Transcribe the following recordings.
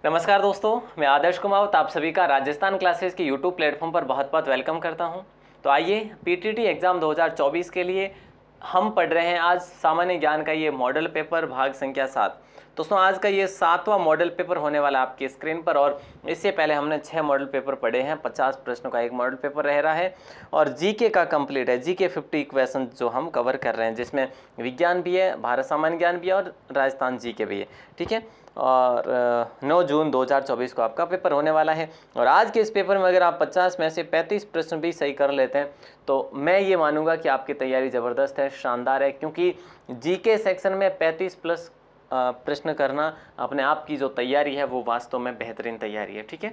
नमस्कार दोस्तों, मैं आदर्श कुमावत आप सभी का राजस्थान क्लासेस के यूट्यूब प्लेटफॉर्म पर बहुत बहुत वेलकम करता हूं। तो आइए पीटीटी एग्ज़ाम 2024 के लिए हम पढ़ रहे हैं आज सामान्य ज्ञान का ये मॉडल पेपर भाग संख्या 7। दोस्तों आज का ये 7वां मॉडल पेपर होने वाला आपकी स्क्रीन पर। और इससे पहले हमने 6 मॉडल पेपर पढ़े हैं। 50 प्रश्नों का एक मॉडल पेपर रह रहा है और जीके का कंप्लीट है। जीके 50 क्वेश्चन जो हम कवर कर रहे हैं, जिसमें विज्ञान भी है, भारत सामान्य ज्ञान भी है और राजस्थान जीके भी है। ठीक है, और 9 जून 2024 को आपका पेपर होने वाला है। और आज के इस पेपर में अगर आप 50 में से 35 प्रश्न भी सही कर लेते हैं तो मैं ये मानूंगा कि आपकी तैयारी ज़बरदस्त है, शानदार है। क्योंकि जीके सेक्शन में 35 प्लस प्रश्न करना अपने आप की जो तैयारी है वो वास्तव में बेहतरीन तैयारी है। ठीक है,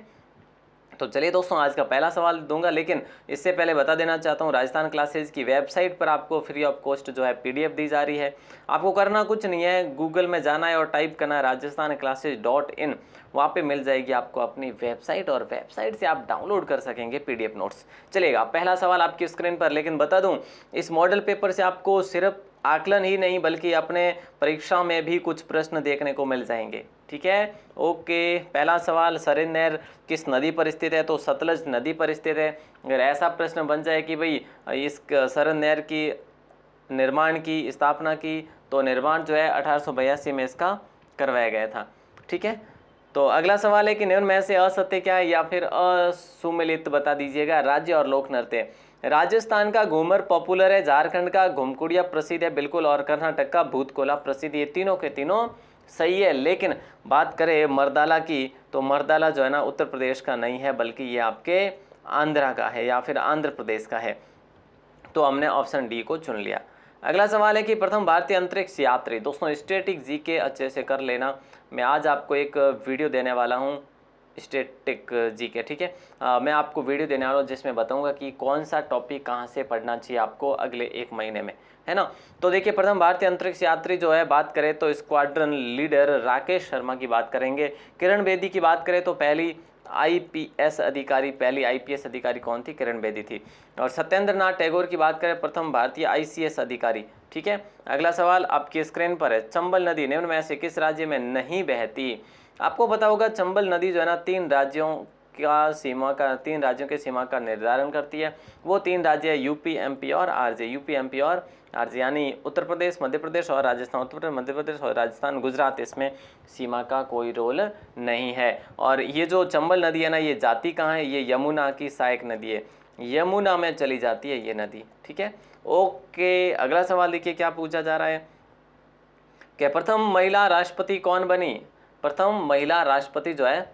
तो चलिए दोस्तों आज का पहला सवाल दूंगा, लेकिन इससे पहले बता देना चाहता हूँ राजस्थान क्लासेज की वेबसाइट पर आपको फ्री ऑफ कॉस्ट जो है पीडीएफ दी जा रही है। आपको करना कुछ नहीं है, गूगल में जाना है और टाइप करना है rajasthanclasses.in। वहाँ पे मिल जाएगी आपको अपनी वेबसाइट और वेबसाइट से आप डाउनलोड कर सकेंगे पीडीएफ नोट्स। चलेगा पहला सवाल आपकी स्क्रीन पर, लेकिन बता दूँ इस मॉडल पेपर से आपको सिर्फ आकलन ही नहीं बल्कि अपने परीक्षा में भी कुछ प्रश्न देखने को मिल जाएंगे। ठीक है, ओके। पहला सवाल, सरिन नहर किस नदी पर स्थित है? तो सतलज नदी पर स्थित है। अगर ऐसा प्रश्न बन जाए कि भाई इस सरिन नहर की निर्माण की स्थापना की, तो निर्माण जो है 1882 में इसका करवाया गया था। ठीक है, तो अगला सवाल है कि निम्न में से असत्य क्या है या फिर असुमेलित बता दीजिएगा। राज्य और लोक नृत्य। राजस्थान का घूमर पॉपुलर है, झारखंड का घुमकुड़िया प्रसिद्ध है बिल्कुल, और कर्नाटक का भूतकोला प्रसिद्ध। ये तीनों के तीनों सही है। लेकिन बात करें मर्दाला की, तो मर्दाला जो है ना उत्तर प्रदेश का नहीं है बल्कि ये आपके आंध्रा का है या फिर आंध्र प्रदेश का है। तो हमने ऑप्शन डी को चुन लिया। अगला सवाल है कि प्रथम भारतीय अंतरिक्ष यात्री। दोस्तों स्टैटिक जीके अच्छे से कर लेना। मैं आज आपको एक वीडियो देने वाला हूँ स्टैटिक जीके। ठीक है, मैं आपको वीडियो देने वाला हूँ जिसमें बताऊंगा कि कौन सा टॉपिक कहाँ से पढ़ना चाहिए आपको अगले 1 महीने में, है ना। तो देखिए प्रथम भारतीय अंतरिक्ष यात्री जो है, बात करें तो स्क्वाड्रन लीडर राकेश शर्मा की बात करेंगे। किरण बेदी की बात करें तो पहली आईपीएस अधिकारी कौन थी? किरण बेदी थी। और सत्येंद्र नाथ टैगोर की बात करें, प्रथम भारतीय आईसीएस अधिकारी। ठीक है, अगला सवाल आपकी स्क्रीन पर है। चंबल नदी निम्न में से किस राज्य में नहीं बहती? आपको पता होगा चंबल नदी जो है ना 3 राज्यों के सीमा का निर्धारण करती है। वो 3 राज्य है यूपी एमपी और आरजे, यानी उत्तर प्रदेश, मध्य प्रदेश और राजस्थान। उत्तर प्रदेश, मध्य प्रदेश और राजस्थान, गुजरात, इसमें सीमा का कोई रोल नहीं है। और ये जो चंबल नदी है ना, ये जाती कहाँ है? ये यमुना की सहायक नदी है, यमुना में चली जाती है ये नदी। ठीक है, ओके। अगला सवाल देखिए क्या पूछा जा रहा है कि प्रथम महिला राष्ट्रपति कौन बनी? प्रथम महिला राष्ट्रपति जो है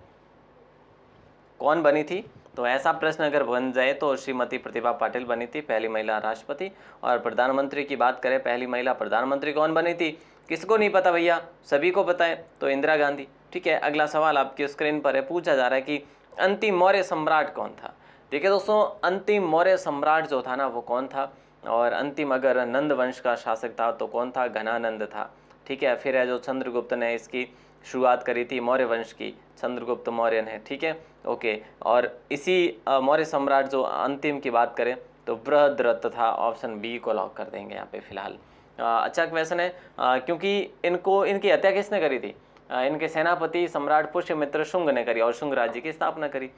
कौन बनी थी? तो ऐसा प्रश्न अगर बन जाए तो श्रीमती प्रतिभा पाटिल बनी थी पहली महिला राष्ट्रपति। और प्रधानमंत्री की बात करें, पहली महिला प्रधानमंत्री कौन बनी थी? किसको नहीं पता भैया? सभी को पता है, तो इंदिरा गांधी। ठीक है, अगला सवाल आपकी स्क्रीन पर है, पूछा जा रहा है कि अंतिम मौर्य सम्राट कौन था? देखिए दोस्तों, अंतिम मौर्य सम्राट जो था ना वो कौन था? और अंतिम अगर नंद वंश का शासक था तो कौन था? घनानंद था। ठीक है, फिर है जो चंद्रगुप्त ने इसकी शुरुआत करी थी मौर्य वंश की, चंद्रगुप्त मौर्य ने। ठीक है, ओके। और इसी मौर्य सम्राट जो अंतिम की बात करें तो बृहद्रथ था। ऑप्शन बी को लॉक कर देंगे यहाँ पे फिलहाल। अच्छा क्वेश्चन है, क्योंकि इनकी हत्या किसने करी थी? इनके सेनापति सम्राट पुष्यमित्र शुंग ने करी और शुंग राज्य की स्थापना करी।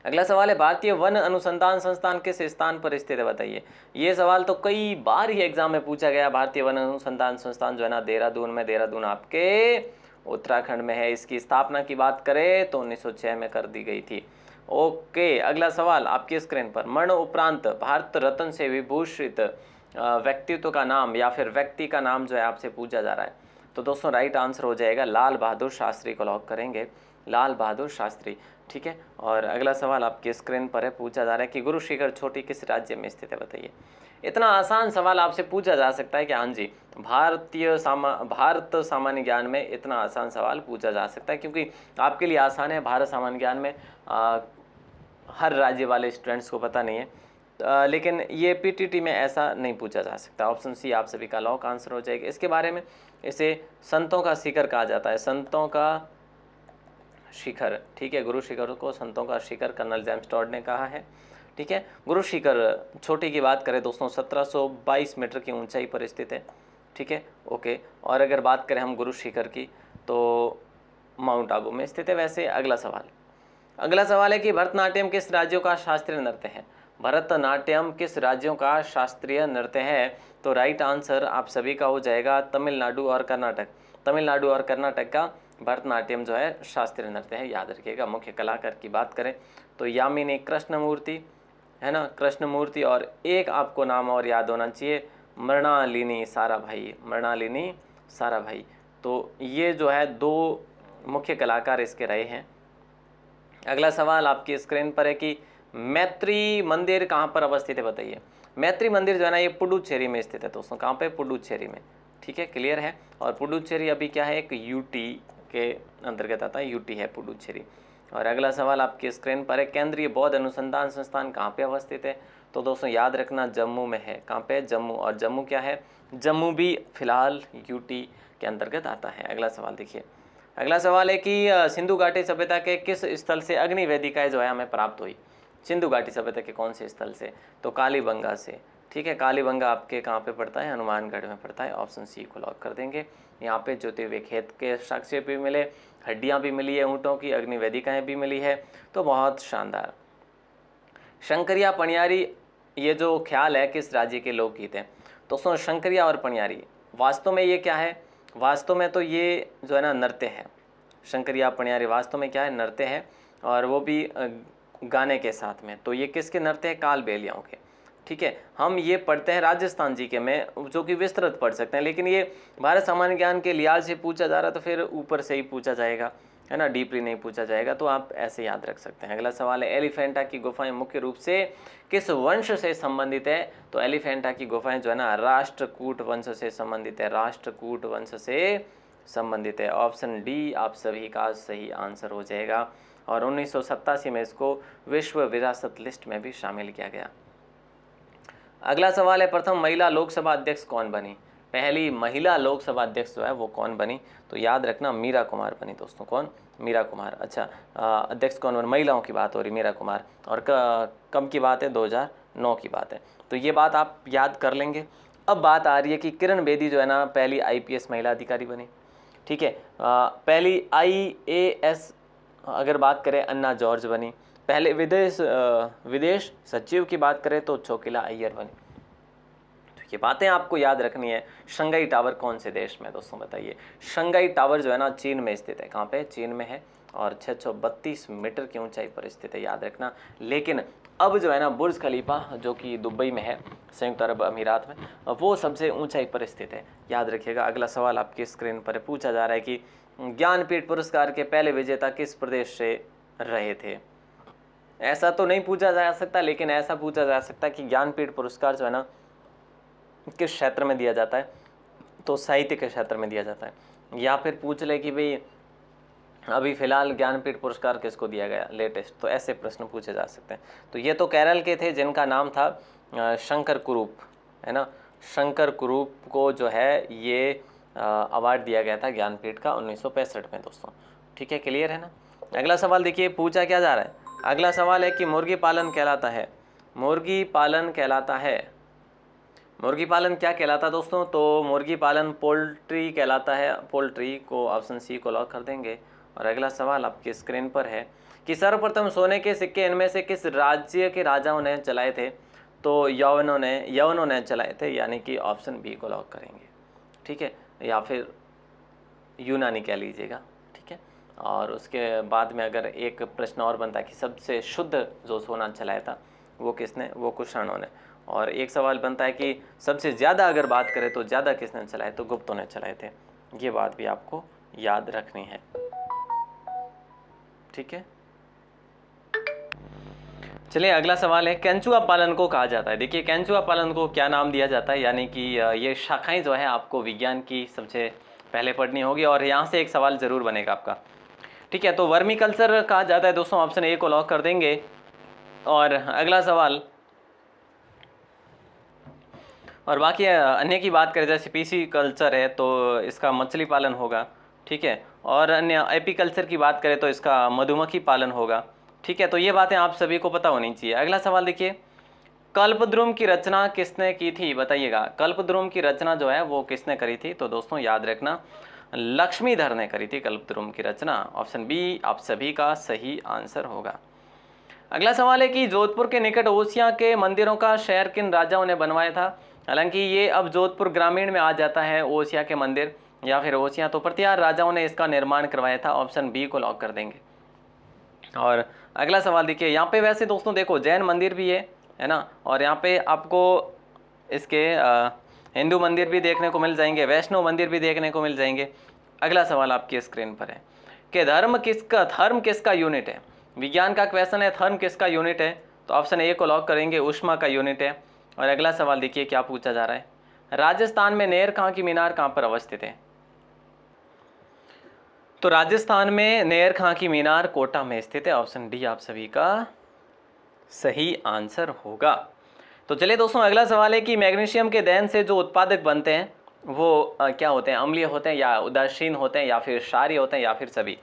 अगला सवाल है, भारतीय वन अनुसंधान संस्थान किस स्थान पर स्थित है? बताइए। ये सवाल तो कई बार ही एग्जाम में पूछा गया। भारतीय वन अनुसंधान संस्थान जो है ना देहरादून में, देहरादून आपके उत्तराखंड में है। इसकी स्थापना की बात करें तो 1906 में कर दी गई थी। ओके, अगला सवाल आपकी स्क्रीन पर, मरण उपरांत भारत रत्न से विभूषित व्यक्तित्व का नाम या फिर व्यक्ति का नाम जो है आपसे पूछा जा रहा है। तो दोस्तों राइट आंसर हो जाएगा लाल बहादुर शास्त्री को लॉक करेंगे, लाल बहादुर शास्त्री। ठीक है, और अगला सवाल आपकी स्क्रीन पर है, पूछा जा रहा है कि गुरु शिखर चोटी किस राज्य में स्थित है? बताइए। इतना आसान सवाल आपसे पूछा जा सकता है कि हाँ जी, भारत सामान्य ज्ञान में इतना आसान सवाल पूछा जा सकता है, क्योंकि आपके लिए आसान है। भारत सामान्य ज्ञान में हर राज्य वाले स्टूडेंट्स को पता नहीं है, लेकिन ये पीटीटी में ऐसा नहीं पूछा जा सकता। ऑप्शन सी आप सभी का लॉक आंसर हो जाएगा। इसके बारे में, इसे संतों का शिखर कहा जाता है, संतों का शिखर। ठीक है, गुरु शिखर को संतों का शिखर कर्नल जेम्स टॉड ने कहा है। ठीक है, गुरु शिखर छोटी की बात करें दोस्तों 1722 मीटर की ऊंचाई पर स्थित है। ठीक है, ओके। और अगर बात करें हम गुरु शिखर की तो माउंट आबू में स्थित है। वैसे अगला सवाल है कि भरतनाट्यम किस राज्यों का शास्त्रीय नृत्य है? भरतनाट्यम किस राज्यों का शास्त्रीय नृत्य है? तो राइट आंसर आप सभी का हो जाएगा तमिलनाडु और कर्नाटक। तमिलनाडु और कर्नाटक का भरतनाट्यम जो है शास्त्रीय नृत्य है, याद रखिएगा। मुख्य कलाकार की बात करें तो यामिनी कृष्णमूर्ति है ना, कृष्णमूर्ति, और एक आपको नाम और याद होना चाहिए, मृणालिनी साराभाई, मृणालिनी साराभाई। तो ये जो है दो मुख्य कलाकार इसके रहे हैं। अगला सवाल आपकी स्क्रीन पर है कि मैत्री मंदिर कहाँ पर अवस्थित है, बताइए। मैत्री मंदिर जो है ना ये पुडुचेरी में स्थित है दोस्तों। कहाँ पे? पुडुचेरी में। ठीक है, क्लियर है। और पुडुचेरी अभी क्या है, एक यूटी के अंतर्गत आता है, यूटी है पुडुचेरी। और अगला सवाल आपकी स्क्रीन पर है, केंद्रीय बौद्ध अनुसंधान संस्थान कहाँ पे अवस्थित है? तो दोस्तों याद रखना जम्मू में है। कहाँ पे? जम्मू। और जम्मू क्या है? जम्मू भी फिलहाल यूटी के अंतर्गत आता है। अगला सवाल देखिए। अगला सवाल है कि सिंधु घाटी सभ्यता के किस स्थल से अग्नि वेदिकाएं जो है हमें प्राप्त हुई? सिंधु घाटी सभ्यता के कौन से स्थल से? तो कालीबंगा से। ठीक है, कालीबंगा आपके कहाँ पे पड़ता है? हनुमानगढ़ में पड़ता है। ऑप्शन सी को लॉक कर देंगे। यहाँ पे जोते हुए खेत के साक्ष्य भी मिले, हड्डियाँ भी मिली है ऊँटों की, अग्नि वेदिकाएँ भी मिली है, तो बहुत शानदार। शंकरिया पनियारी ये जो ख्याल है किस राज्य के लोकगीत हैं? दोस्तों शंकरिया और पनियारी वास्तव में ये क्या है? वास्तव में तो ये जो है ना नृत्य है। शंकरिया पनियारी वास्तव में क्या है? नृत्य है, और वो भी गाने के साथ में। तो ये किसके नृत्य है? कालबेलियाओं के। ठीक है, हम ये पढ़ते हैं राजस्थान जी के में, जो कि विस्तृत पढ़ सकते हैं, लेकिन ये भारत सामान्य ज्ञान के लिहाज से पूछा जा रहा तो फिर ऊपर से ही पूछा जाएगा, है ना, डीपली नहीं पूछा जाएगा, तो आप ऐसे याद रख सकते हैं। अगला सवाल है, एलिफेंटा की गुफाएं मुख्य रूप से किस वंश से संबंधित है? तो एलिफेंटा की गुफाएं जो है ना राष्ट्रकूट वंश से संबंधित है, राष्ट्रकूट वंश से संबंधित है। ऑप्शन डी आप सभी का सही आंसर हो जाएगा। और 1987 में इसको विश्व विरासत लिस्ट में भी शामिल किया गया। अगला सवाल है, प्रथम महिला लोकसभा अध्यक्ष कौन बनी? पहली महिला लोकसभा अध्यक्ष जो है वो कौन बनी? तो याद रखना मीरा कुमार बनी दोस्तों। कौन? मीरा कुमार। अच्छा, अध्यक्ष कौन बनी? महिलाओं की बात हो रही, मीरा कुमार। और कब की बात है? 2009 की बात है। तो ये बात आप याद कर लेंगे। अब बात आ रही है कि किरण बेदी जो है ना पहली IPS महिला अधिकारी बनी। ठीक है, पहली IAS अगर बात करें अन्ना जॉर्ज बनी। पहले विदेश सचिव की बात करें तो चोकिला अय्यर बनी। तो ये बातें आपको याद रखनी है। शंघाई टावर कौन से देश में दोस्तों, बताइए। शंघाई टावर जो है ना चीन में स्थित है। कहाँ पे? चीन में है, और 632 मीटर की ऊंचाई पर स्थित है, याद रखना। लेकिन अब जो है ना बुर्ज खलीफा जो कि दुबई में है, संयुक्त अरब अमीरात में, वो सबसे ऊंचाई पर स्थित है, याद रखिएगा। अगला सवाल आपकी स्क्रीन पर पूछा जा रहा है कि ज्ञानपीठ पुरस्कार के पहले विजेता किस प्रदेश से रहे थे? ऐसा तो नहीं पूछा जा सकता, लेकिन ऐसा पूछा जा सकता है कि ज्ञानपीठ पुरस्कार जो है ना किस क्षेत्र में दिया जाता है? तो साहित्य के क्षेत्र में दिया जाता है। या फिर पूछ ले कि भाई अभी फिलहाल ज्ञानपीठ पुरस्कार किसको दिया गया लेटेस्ट, तो ऐसे प्रश्न पूछे जा सकते हैं। तो ये तो केरल के थे जिनका नाम था शंकर कुरूप, है ना। शंकर कुरूप को जो है ये अवार्ड दिया गया था ज्ञानपीठ का 1965 में दोस्तों। ठीक है, क्लियर है ना। अगला सवाल देखिए पूछा क्या जा रहा है। अगला सवाल है कि मुर्गी पालन कहलाता है, मुर्गी पालन कहलाता है, मुर्गी पालन क्या कहलाता है दोस्तों? तो मुर्गी पालन पोल्ट्री कहलाता है। पोल्ट्री को ऑप्शन सी को लॉक कर देंगे। और अगला सवाल आपकी स्क्रीन पर है कि सर्वप्रथम सोने के सिक्के इनमें से किस राज्य के राजाओं ने चलाए थे? तो यवनों ने चलाए थे, यानी कि ऑप्शन बी को लॉक करेंगे। ठीक है, या फिर यूनानी कह लीजिएगा। ठीक है, और उसके बाद में अगर एक प्रश्न और बनता है कि सबसे शुद्ध जो सोना चलाया था वो किसने? वो कुषाणों ने। और एक सवाल बनता है कि सबसे ज़्यादा अगर बात करें तो ज़्यादा किसने चलाए? तो गुप्तों ने चलाए थे। ये बात भी आपको याद रखनी है। ठीक है, चलिए अगला सवाल है, केंचुआ पालन को कहा जाता है? देखिए केंचुआ पालन को क्या नाम दिया जाता है, यानी कि ये शाखाएं जो है आपको विज्ञान की सबसे पहले पढ़नी होगी, और यहाँ से एक सवाल जरूर बनेगा आपका। ठीक है, तो वर्मी कल्चर कहा जाता है दोस्तों, ऑप्शन ए को लॉक कर देंगे। और अगला सवाल, और बाकी अन्य की बात करें जैसे PC कल्चर है तो इसका मछली पालन होगा। ठीक है, और अन्य एपीकल्चर की बात करें तो इसका मधुमक्खी पालन होगा। ठीक है, तो ये बातें आप सभी को पता होनी चाहिए। अगला सवाल देखिए, कल्पद्रुम की रचना किसने की थी? बताइएगा, कल्पद्रुम की रचना जो है वो किसने करी थी? तो दोस्तों याद रखना लक्ष्मीधर ने करी थी कल्पद्रुम की रचना। ऑप्शन बी आप सभी का सही आंसर होगा। अगला सवाल है कि जोधपुर के निकट ओसियां के मंदिरों का शहर किन राजाओं ने बनवाया था। हालांकि ये अब जोधपुर ग्रामीण में आ जाता है ओसिया के मंदिर या फिर ओसियां, तो प्रतिहार राजाओं ने इसका निर्माण करवाया था। ऑप्शन बी को लॉक कर देंगे। और अगला सवाल देखिए, यहाँ पे वैसे दोस्तों देखो जैन मंदिर भी है ना, और यहाँ पे आपको इसके हिंदू मंदिर भी देखने को मिल जाएंगे, वैष्णव मंदिर भी देखने को मिल जाएंगे। अगला सवाल आपकी स्क्रीन पर है कि धर्म किसका यूनिट है। विज्ञान का क्वेश्चन है, धर्म किसका यूनिट है, तो ऑप्शन ए को लॉक करेंगे, ऊष्मा का यूनिट है। और अगला सवाल देखिए क्या पूछा जा रहा है, राजस्थान में नेर खां की मीनार कहाँ पर अवस्थित है। तो राजस्थान में नेर खां की मीनार कोटा में स्थित है। ऑप्शन डी आप सभी का सही आंसर होगा। तो चलिए दोस्तों अगला सवाल है कि मैग्नीशियम के देन से जो उत्पादक बनते हैं वो क्या होते हैं, अम्लीय होते हैं या उदासीन होते हैं या फिर क्षारीय होते हैं या फिर सभी।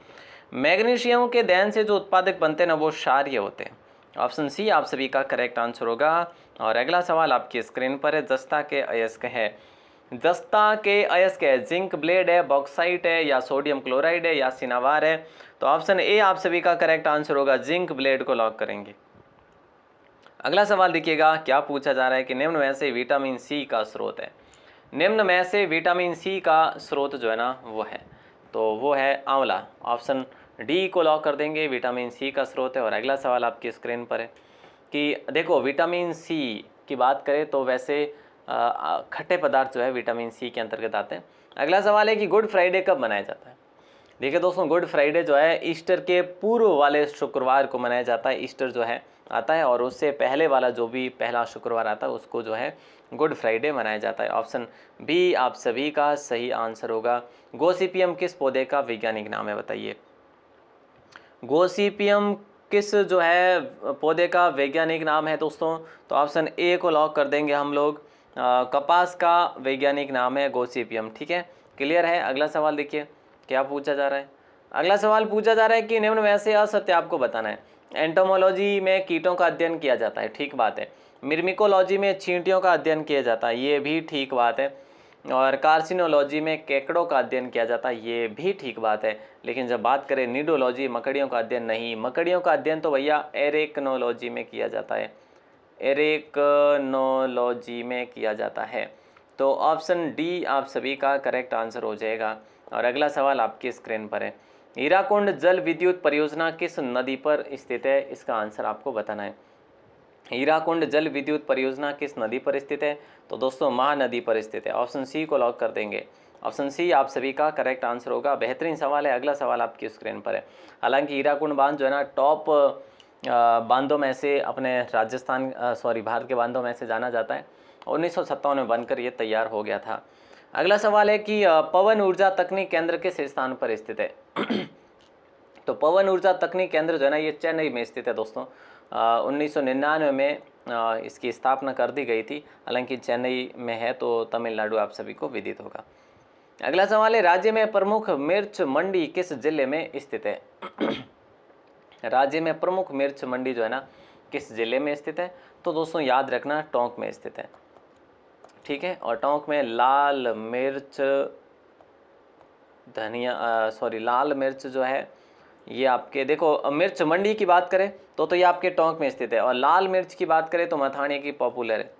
मैग्नीशियम के देन से जो उत्पादक बनते हैं ना वो क्षारीय होते हैं। ऑप्शन सी आप सभी का करेक्ट आंसर होगा। और अगला सवाल आपकी स्क्रीन पर है, जस्ता के अयस्क है। जस्ता के अयस्क है, जिंक ब्लेड है, बॉक्साइट है या सोडियम क्लोराइड है या सिनावार है। तो ऑप्शन ए आप सभी का करेक्ट आंसर होगा, जिंक ब्लेड को लॉक करेंगे। अगला सवाल देखिएगा क्या पूछा जा रहा है कि निम्न में से विटामिन सी का स्रोत है। निम्न में से विटामिन सी का स्रोत जो है ना वो है, तो वो है आंवला। ऑप्शन डी को लॉक कर देंगे, विटामिन सी का स्रोत है। और अगला सवाल आपकी स्क्रीन पर है कि देखो विटामिन सी की बात करें तो वैसे खट्टे पदार्थ जो है विटामिन सी के अंतर्गत आते हैं। अगला सवाल है कि गुड फ्राइडे कब मनाया जाता है। देखिए दोस्तों गुड फ्राइडे जो है ईस्टर के पूर्व वाले शुक्रवार को मनाया जाता है। ईस्टर जो है आता है और उससे पहले वाला जो भी पहला शुक्रवार आता है उसको जो है गुड फ्राइडे मनाया जाता है। ऑप्शन बी आप सभी का सही आंसर होगा। गोसिपियम किस पौधे का वैज्ञानिक नाम है बताइए। गोसिपियम किस जो है पौधे का वैज्ञानिक नाम है दोस्तों, तो ऑप्शन ए को लॉक कर देंगे हम लोग। कपास का वैज्ञानिक नाम है गोसिपियम। ठीक है, क्लियर है। अगला सवाल देखिए क्या पूछा जा रहा है। अगला सवाल पूछा जा रहा है कि निम्न में से असत्य आपको बताना है। एंटोमोलॉजी में कीटों का अध्ययन किया जाता है, ठीक बात है। मिर्मिकोलॉजी में चींटियों का अध्ययन किया जाता है, ये भी ठीक बात है। और कार्सिनोलॉजी में केकड़ों का अध्ययन किया जाता है, ये भी ठीक बात है। लेकिन जब बात करें नीडोलॉजी, मकड़ियों का अध्ययन नहीं, मकड़ियों का अध्ययन तो भैया एरेक्नोलॉजी में किया जाता है, एरेक्नोलॉजी में किया जाता है। तो ऑप्शन डी आप सभी का करेक्ट आंसर हो जाएगा। और अगला सवाल आपकी स्क्रीन पर है, हीराकुंड जल विद्युत परियोजना किस नदी पर स्थित है, इसका आंसर आपको बताना है। हीराकुंड जल विद्युत परियोजना किस नदी पर स्थित है, तो दोस्तों महानदी पर स्थित है। ऑप्शन सी को लॉक कर देंगे। ऑप्शन सी आप सभी का करेक्ट आंसर होगा। बेहतरीन सवाल है। अगला सवाल आपकी स्क्रीन पर है। हालांकि हीराकुंड बांध जो है ना टॉप बांधों में से अपने राजस्थान भारत के बांधों में से जाना जाता है। 1957 में बनकर ये तैयार हो गया था। अगला सवाल है कि पवन ऊर्जा तकनीक केंद्र किस स्थान पर स्थित है। तो पवन ऊर्जा तकनीक केंद्र जो है ना ये चेन्नई में स्थित है दोस्तों। 1999 में इसकी स्थापना कर दी गई थी। हालांकि चेन्नई में है तो तमिलनाडु आप सभी को विदित होगा। अगला सवाल है, राज्य में प्रमुख मिर्च मंडी किस जिले में स्थित है। राज्य में प्रमुख मिर्च मंडी जो है ना किस जिले में स्थित है, तो दोस्तों याद रखना टोंक में स्थित है। ठीक है, और टोंक में लाल मिर्च लाल मिर्च जो है ये आपके देखो मिर्च मंडी की बात करें तो ये आपके टोंक में स्थित है। और लाल मिर्च की बात करें तो मथाने की पॉपुलर है।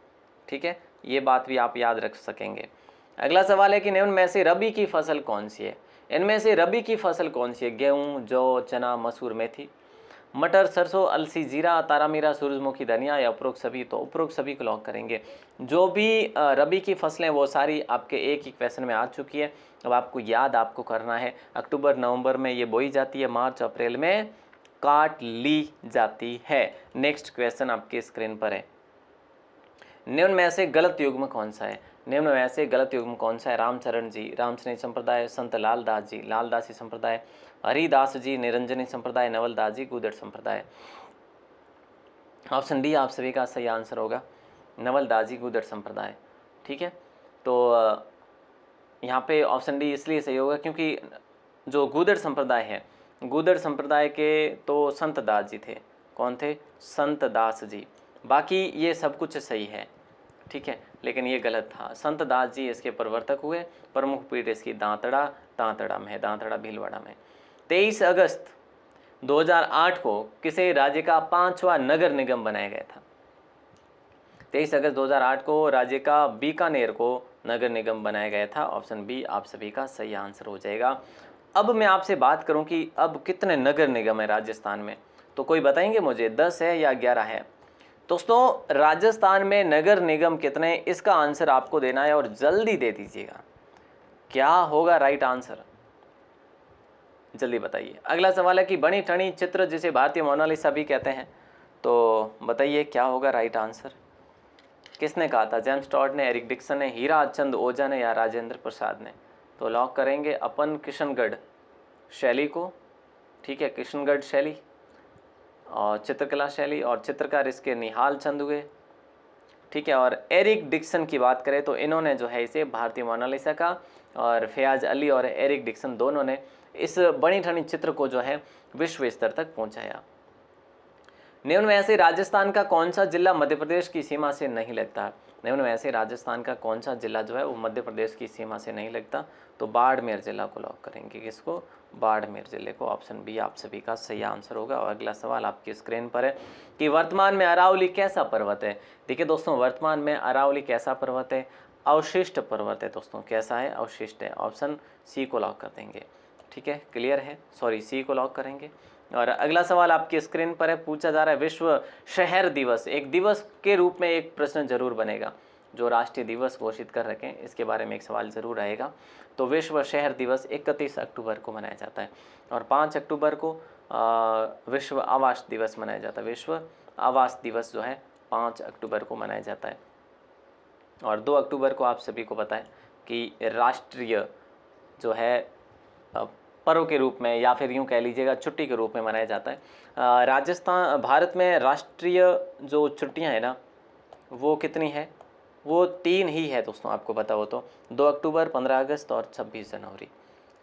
ठीक है, ये बात भी आप याद रख सकेंगे। अगला सवाल है कि निम्न में से रबी की फसल कौन सी है। इनमें से रबी की फसल कौन सी है। गेहूँ, जौ, चना, मसूर, मेथी, मटर, सरसों, अलसी, जीरा, तारामीरा, सूरजमुखी, धनिया या उपरोक्त सभी, तो उपरोक्त सभी को लॉक करेंगे। जो भी रबी की फसलें वो सारी आपके एक ही क्वेश्चन में आ चुकी है। अब आपको याद आपको करना है, अक्टूबर नवंबर में ये बोई जाती है, मार्च अप्रैल में काट ली जाती है। नेक्स्ट क्वेश्चन आपके स्क्रीन पर है, निम्न में से गलत युग्म कौन सा है। निम्न में से गलत युग्म कौन सा है। रामचरण जी, रामस्नेही संप्रदाय, संत लालदास जी, लालदासी संप्रदाय, हरिदास जी, निरंजनी संप्रदाय, नवलदास जी, गुदड़ संप्रदाय। ऑप्शन डी आप सभी का सही आंसर होगा, नवलदास जी, गुदड़ संप्रदाय। ठीक है, तो यहाँ पे ऑप्शन डी इसलिए सही होगा क्योंकि जो गुदड़ संप्रदाय है, गुदड़ संप्रदाय के तो संत दास जी थे। कौन थे, संत दास जी। बाकी ये सब कुछ सही है। ठीक है, लेकिन ये गलत था। संत दास जी इसके प्रवर्तक हुए, प्रमुख पीठ इसकी दांतड़ा, दांतड़ा में है, दांतड़ा भीलवाड़ा में। 23 अगस्त 2008 को किसे राज्य का 5वां नगर निगम बनाया गया था? 23 अगस्त 2008 को राज्य का बीकानेर को नगर निगम बनाया गया था। ऑप्शन बी आप सभी का सही आंसर हो जाएगा। अब मैं आपसे बात करूं कि अब कितने नगर निगम है राजस्थान में, तो कोई बताएंगे मुझे 10 है या 11 है? दोस्तों राजस्थान में नगर निगम कितने, इसका आंसर आपको देना है और जल्दी दे दीजिएगा। क्या होगा राइट आंसर, जल्दी बताइए। अगला सवाल है कि बनी ठनी चित्र जिसे भारतीय मोनालिसा भी कहते हैं, तो बताइए क्या होगा राइट आंसर। किसने कहा था? जेम्स टॉड ने, एरिक डिक्सन ने, हीरा चंद ओझा ने या राजेंद्र प्रसाद ने? तो लॉक करेंगे अपन किशनगढ़ शैली को। ठीक है, किशनगढ़ शैली और चित्रकला शैली, और चित्रकार इसके निहाल चंद हुए। ठीक है, और एरिक डिक्सन की बात करें तो इन्होंने जो है इसे भारतीय मोनालिसा का, और फयाज अली और एरिक डिक्सन दोनों ने इस बनी ठनी चित्र को जो है विश्व स्तर तक पहुंचाया। निम्न में से राजस्थान का कौन सा जिला मध्य प्रदेश की सीमा से नहीं लगता? निम्न में से राजस्थान का कौन सा जिला जो है वो मध्य प्रदेश की सीमा से नहीं लगता? तो बाड़मेर जिला को लॉक करेंगे। किसको? बाड़मेर जिले को। ऑप्शन बी आप सभी का सही आंसर होगा। और अगला सवाल आपकी स्क्रीन पर है कि वर्तमान में अरावली कैसा पर्वत है? देखिए दोस्तों, वर्तमान में अरावली कैसा पर्वत है? अवशिष्ट पर्वत है दोस्तों। कैसा है? अवशिष्ट है। ऑप्शन सी को लॉक कर देंगे। ठीक है, क्लियर है, सॉरी सी को लॉक करेंगे। और अगला सवाल आपकी स्क्रीन पर है, पूछा जा रहा है विश्व शहर दिवस, एक दिवस के रूप में एक प्रश्न जरूर बनेगा, जो राष्ट्रीय दिवस घोषित कर रखें इसके बारे में एक सवाल जरूर आएगा। तो विश्व शहर दिवस 31 अक्टूबर को मनाया जाता है, और 5 अक्टूबर को विश्व आवास दिवस मनाया जाता है। विश्व आवास दिवस जो है 5 अक्टूबर को मनाया जाता है। और 2 अक्टूबर को आप सभी को पता है कि राष्ट्रीय जो है पर्व के रूप में, या फिर यूँ कह लीजिएगा छुट्टी के रूप में मनाया जाता है। राजस्थान, भारत में राष्ट्रीय जो छुट्टियां हैं ना वो कितनी है? वो 3 ही है दोस्तों, आपको पता हो तो 2 अक्टूबर, 15 अगस्त और 26 जनवरी।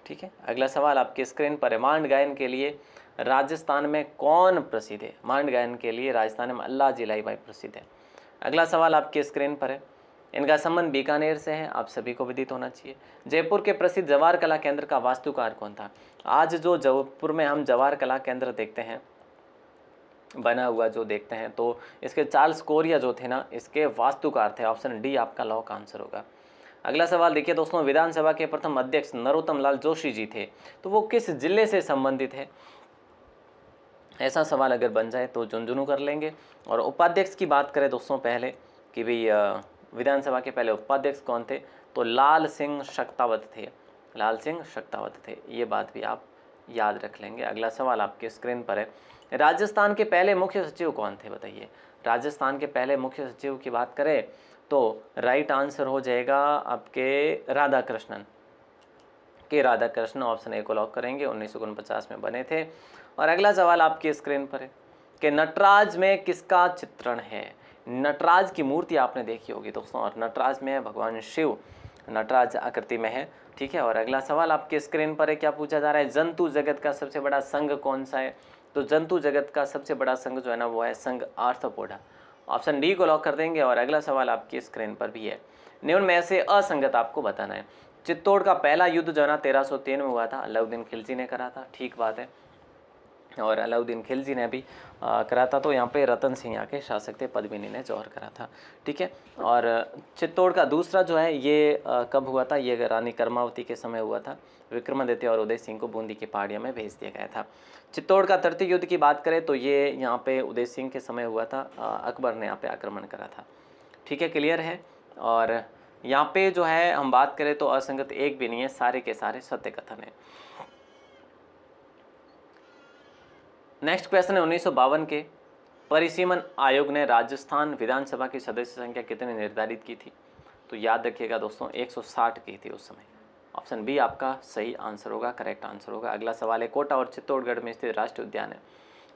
ठीक है, अगला सवाल आपकी स्क्रीन पर है, मांड गायन के लिए राजस्थान में कौन प्रसिद्ध है? मांड गायन के लिए राजस्थान में अल्लाह जिलाई बाई प्रसिद्ध है। अगला सवाल आपकी स्क्रीन पर है, इनका संबंध बीकानेर से है, आप सभी को विदित होना चाहिए। जयपुर के प्रसिद्ध जवाहर कला केंद्र का वास्तुकार कौन था? आज जो जयपुर में हम जवाहर कला केंद्र देखते हैं बना हुआ जो देखते हैं, तो इसके चार्ल्स कोरिया जो थे ना, इसके वास्तुकार थे। ऑप्शन डी आपका लॉक आंसर होगा। अगला सवाल देखिए दोस्तों, विधानसभा के प्रथम अध्यक्ष नरोत्तम लाल जोशी जी थे, तो वो किस जिले से संबंधित है? ऐसा सवाल अगर बन जाए तो झुंझुनू कर लेंगे। और उपाध्यक्ष की बात करें दोस्तों पहले कि भाई विधानसभा के पहले उपाध्यक्ष कौन थे, तो लाल सिंह शक्तावत थे। लाल सिंह शक्तावत थे, ये बात भी आप याद रख लेंगे। अगला सवाल आपके स्क्रीन पर है, राजस्थान के पहले मुख्य सचिव कौन थे? बताइए। राजस्थान के पहले मुख्य सचिव की बात करें तो राइट आंसर हो जाएगा आपके राधाकृष्णन के। राधाकृष्णन, ऑप्शन ए को लॉक करेंगे। 1949 में बने थे। और अगला सवाल आपकी स्क्रीन पर है कि नटराज में किसका चित्रण है? नटराज की मूर्ति आपने देखी होगी दोस्तों, और नटराज में भगवान शिव नटराज आकृति में है। ठीक है, और अगला सवाल आपके स्क्रीन पर है, क्या पूछा जा रहा है, जंतु जगत का सबसे बड़ा संघ कौन सा है? तो जंतु जगत का सबसे बड़ा संघ जो है ना वो है संघ आर्थ्रोपोडा। ऑप्शन डी को लॉक कर देंगे। और अगला सवाल आपकी स्क्रीन पर भी है, निम्न में से असंगत आपको बताना है। चित्तौड़ का पहला युद्ध जो है ना 1303 में हुआ था, अलाउद्दीन खिलजी ने करा था। ठीक बात है, और अलाउद्दीन खिलजी ने भी करा था। तो यहाँ पे रतन सिंह यहाँ के शासक थे, पद्मिनी ने जौहर करा था। ठीक है, और चित्तौड़ का दूसरा जो है ये कब हुआ था? ये रानी कर्मावती के समय हुआ था। विक्रमादित्य और उदय सिंह को बूंदी की पहाड़ियों में भेज दिया गया था। चित्तौड़ का तृतीय युद्ध की बात करें तो ये यहाँ पे उदय सिंह के समय हुआ था, अकबर ने यहाँ पे आक्रमण करा था। ठीक है, क्लियर है। और यहाँ पे जो है हम बात करें तो असंगत एक भी नहीं है, सारे के सारे सत्य कथन है। नेक्स्ट क्वेश्चन है, 1952 के परिसीमन आयोग ने राजस्थान विधानसभा की सदस्य संख्या कितनी निर्धारित की थी? तो याद रखिएगा दोस्तों 160 की थी उस समय। ऑप्शन बी आपका सही आंसर होगा, करेक्ट आंसर होगा। अगला सवाल है, कोटा और चित्तौड़गढ़ में स्थित राष्ट्रीय उद्यान है।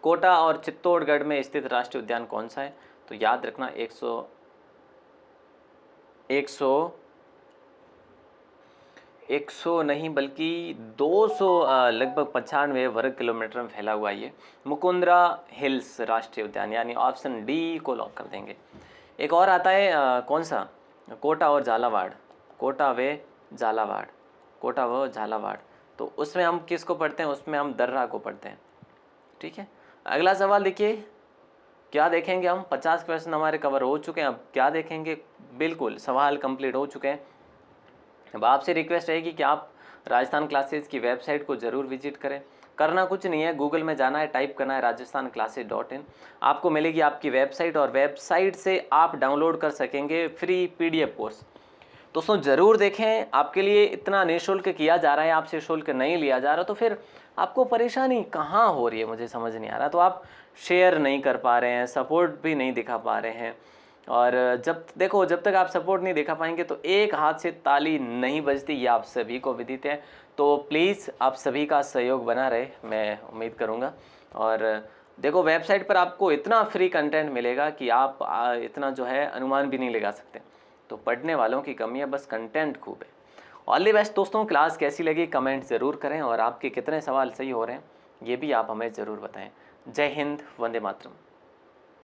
कोटा और चित्तौड़गढ़ में स्थित राष्ट्रीय उद्यान कौन सा है? तो याद रखना 100 नहीं बल्कि 200 लगभग 95 वर्ग किलोमीटर में फैला हुआ ये मुकुंदरा हिल्स राष्ट्रीय उद्यान, यानी ऑप्शन डी को लॉक कर देंगे। एक और आता है कौन सा, कोटा और झालावाड़, कोटा व झालावाड़, कोटा व झालावाड़। तो उसमें हम किसको पढ़ते हैं, उसमें हम दर्रा को पढ़ते हैं। ठीक है, अगला सवाल देखिए, क्या देखेंगे हम, 50 क्वेश्चन हमारे कवर हो चुके हैं, अब क्या देखेंगे, बिल्कुल सवाल कंप्लीट हो चुके हैं। अब आपसे रिक्वेस्ट रहेगी कि आप राजस्थान क्लासेस की वेबसाइट को ज़रूर विजिट करें। करना कुछ नहीं है, गूगल में जाना है, टाइप करना है rajasthanclasses.in, आपको मिलेगी आपकी वेबसाइट, और वेबसाइट से आप डाउनलोड कर सकेंगे फ्री PDF कोर्स। दोस्तों ज़रूर देखें, आपके लिए इतना निःशुल्क किया जा रहा है, आपसे शुल्क नहीं लिया जा रहा, तो फिर आपको परेशानी कहाँ हो रही है, मुझे समझ नहीं आ रहा। तो आप शेयर नहीं कर पा रहे हैं, सपोर्ट भी नहीं दिखा पा रहे हैं, और जब तक आप सपोर्ट नहीं दिखा पाएंगे तो एक हाथ से ताली नहीं बजती, ये आप सभी को विदित है। तो प्लीज़ आप सभी का सहयोग बना रहे, मैं उम्मीद करूँगा। और देखो, वेबसाइट पर आपको इतना फ्री कंटेंट मिलेगा कि आप इतना जो है अनुमान भी नहीं लगा सकते। तो पढ़ने वालों की कमी है, बस कंटेंट खूब है। ऑल द बेस्ट दोस्तों, क्लास कैसी लगी कमेंट ज़रूर करें, और आपके कितने सवाल सही हो रहे हैं ये भी आप हमें ज़रूर बताएं। जय हिंद, वंदे मातरम।